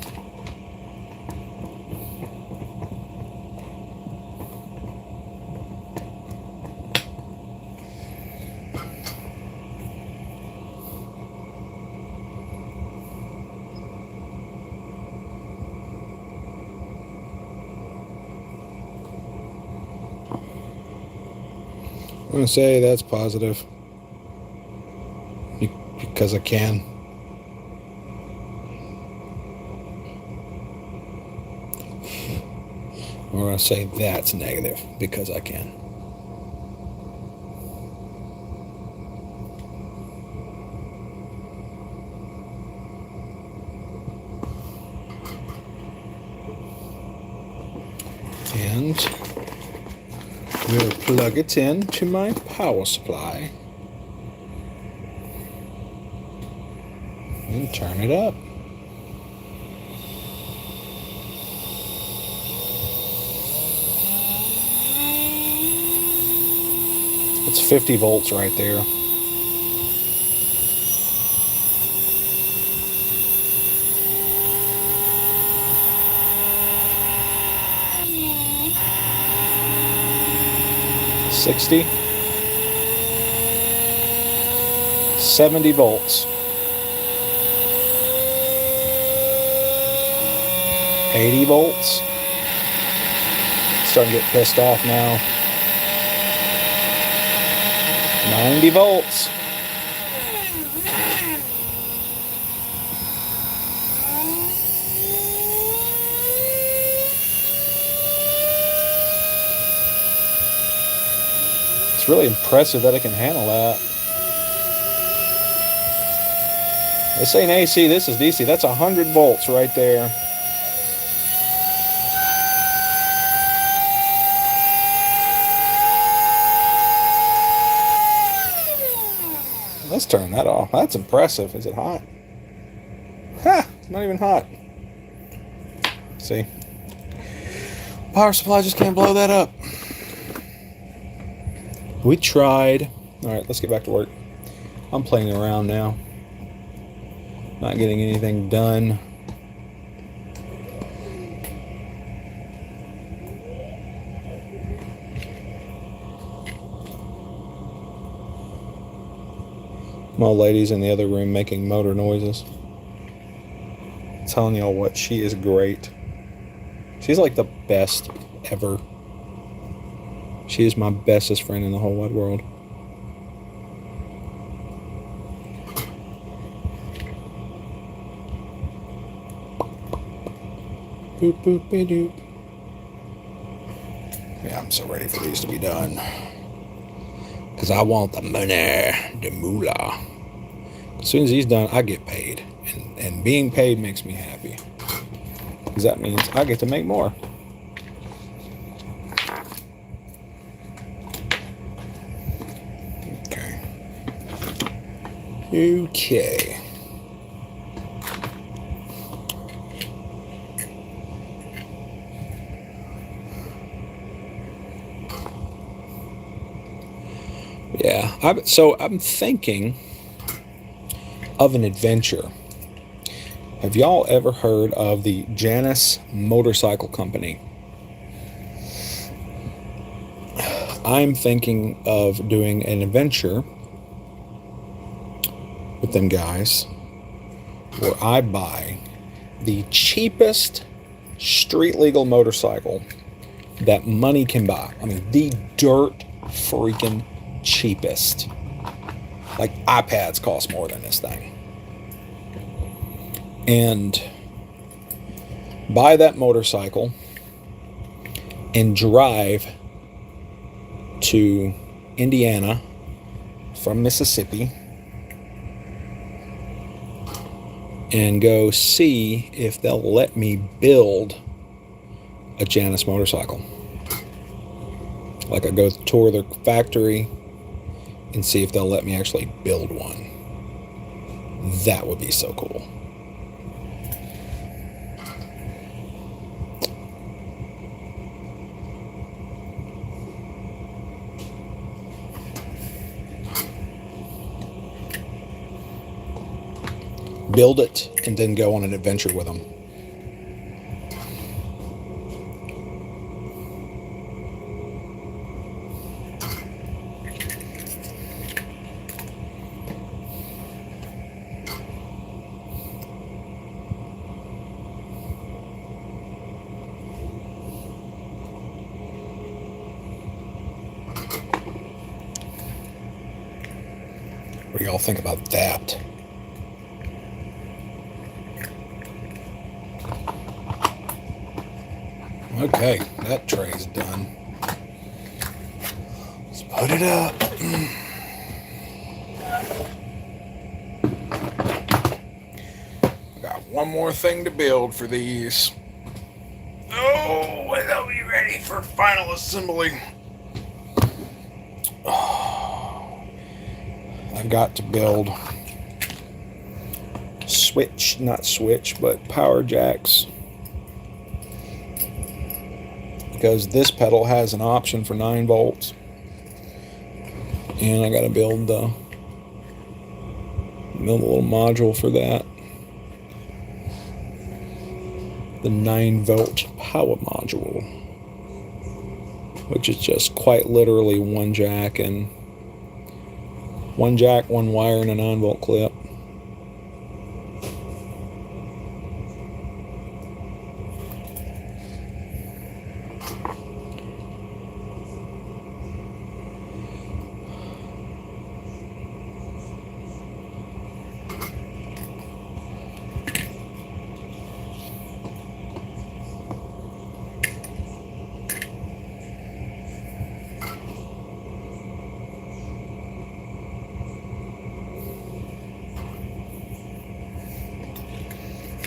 [SPEAKER 1] I'm going to say that's positive because I can. I'm going to say that's negative because I can. And we'll plug it in to my power supply and turn it up. It's 50 volts right there. $60, 70 volts, 80 volts. Starting to get pissed off now. 90 volts. It's really impressive that it can handle that. This ain't AC, this is DC. That's 100 volts right there. Let's turn that off. That's impressive. Is it hot? Ha! Not even hot. See? Power supply just can't blow that up. We tried. All right, let's get back to work. I'm playing around now. Not getting anything done. My old lady's in the other room making motor noises. I'm telling y'all what, she is great. She's like the best ever. She is my bestest friend in the whole wide world. Boop, boop, be doop. Yeah, I'm so ready for these to be done. Because I want the money, the moolah. As soon as he's done, I get paid. And being paid makes me happy. Because that means I get to make more. Okay. Yeah, I'm thinking of an adventure. Have y'all ever heard of the Janus Motorcycle Company? I'm thinking of doing an adventure with them guys where I buy the cheapest street legal motorcycle that money can buy. I mean, the dirt freaking cheapest. Like, iPads cost more than this thing. And buy that motorcycle and drive to Indiana from Mississippi and go see if they'll let me build a Janus motorcycle. Like, I go tour their factory and see if they'll let me actually build one. That would be so cool. Build it and then go on an adventure with them. What do y'all think about that? Okay, that tray's done. Let's put it up. Got one more thing to build for these. Oh, and they'll be ready for final assembly. Oh, I've got to build power jacks. Because this pedal has an option for 9 volts. And I got to build a little module for that. The 9-volt power module. Which is just quite literally one jack, one wire, and a 9-volt clip.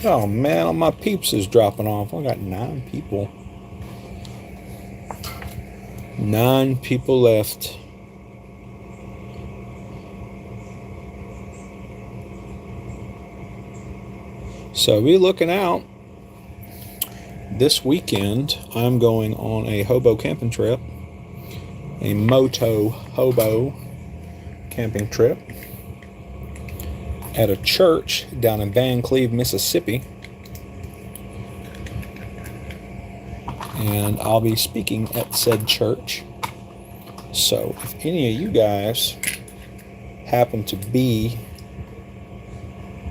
[SPEAKER 1] Oh man, all my peeps is dropping off. I got 9 people. 9 people left. So be looking out. this weekend, I'm going on a hobo camping trip, a moto hobo camping trip at a church down in Van Cleve, Mississippi. And I'll be speaking at said church. So if any of you guys happen to be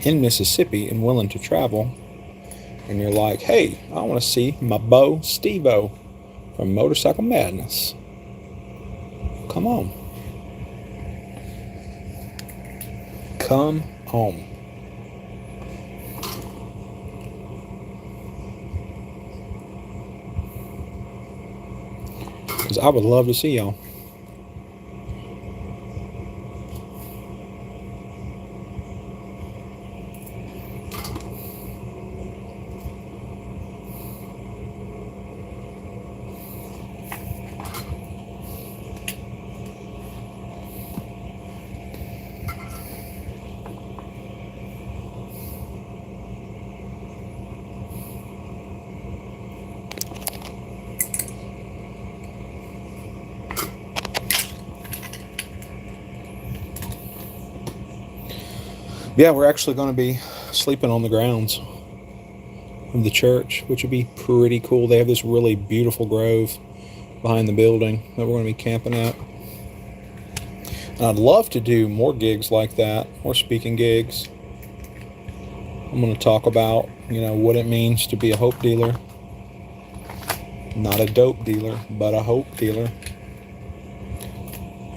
[SPEAKER 1] in Mississippi and willing to travel, and you're like, hey, I want to see my beau Steve-O from Motorcycle Madness, come on. Come home. Because I would love to see y'all. Yeah, we're actually going to be sleeping on the grounds of the church, which would be pretty cool. They have this really beautiful grove behind the building that we're going to be camping at. And I'd love to do more gigs like that, more speaking gigs. I'm going to talk about, what it means to be a hope dealer. Not a dope dealer, but a hope dealer.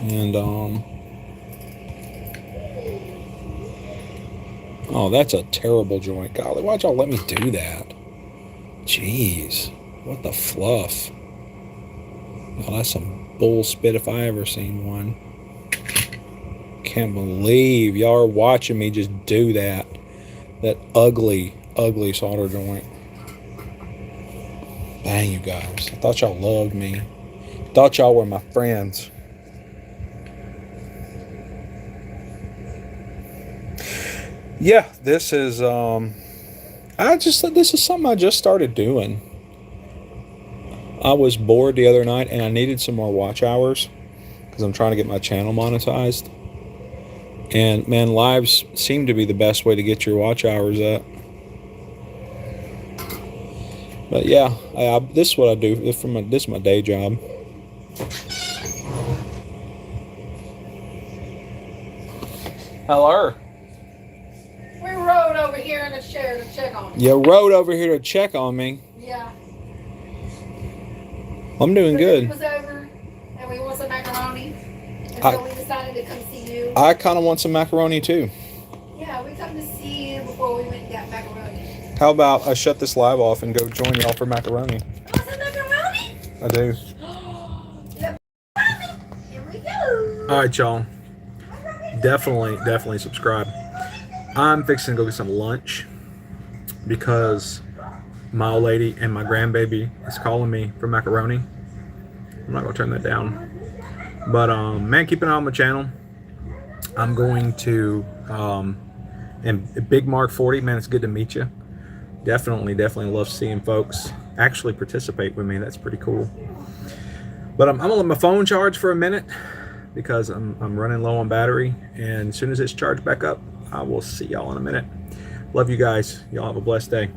[SPEAKER 1] And, oh, that's a terrible joint. Golly, why'd y'all let me do that? Jeez, what the fluff. Oh, that's some bull spit if I ever seen one. Can't believe y'all are watching me just do that. That ugly, ugly solder joint. Dang, you guys. I thought y'all loved me. Thought y'all were my friends. Yeah, this is this is something I just started doing. I was bored the other night and I needed some more watch hours because I'm trying to get my channel monetized. And man, lives seem to be the best way to get your watch hours up. But yeah, this is what I do. This is my day job. Hello.
[SPEAKER 2] We rode over here in a chair to check on me.
[SPEAKER 1] You rode over here to check on me?
[SPEAKER 2] Yeah.
[SPEAKER 1] I'm doing good.
[SPEAKER 2] He was over and we want some macaroni. And so we decided to come see you.
[SPEAKER 1] I kind of want some macaroni too.
[SPEAKER 2] Yeah, we come to see you before we went and got macaroni.
[SPEAKER 1] How about I shut this live off and go join y'all for macaroni?
[SPEAKER 2] Want some macaroni?
[SPEAKER 1] I do.
[SPEAKER 2] Here we go.
[SPEAKER 1] All right, y'all. Definitely subscribe. I'm fixing to go get some lunch because my old lady and my grandbaby is calling me for macaroni. I'm not gonna turn that down. But man, keep an eye on my channel. I'm going to and Big Mark 40, man, it's good to meet you. Definitely love seeing folks actually participate with me. That's pretty cool. But I'm gonna let my phone charge for a minute because I'm running low on battery, and as soon as it's charged back up, I will see y'all in a minute. Love you guys. Y'all have a blessed day.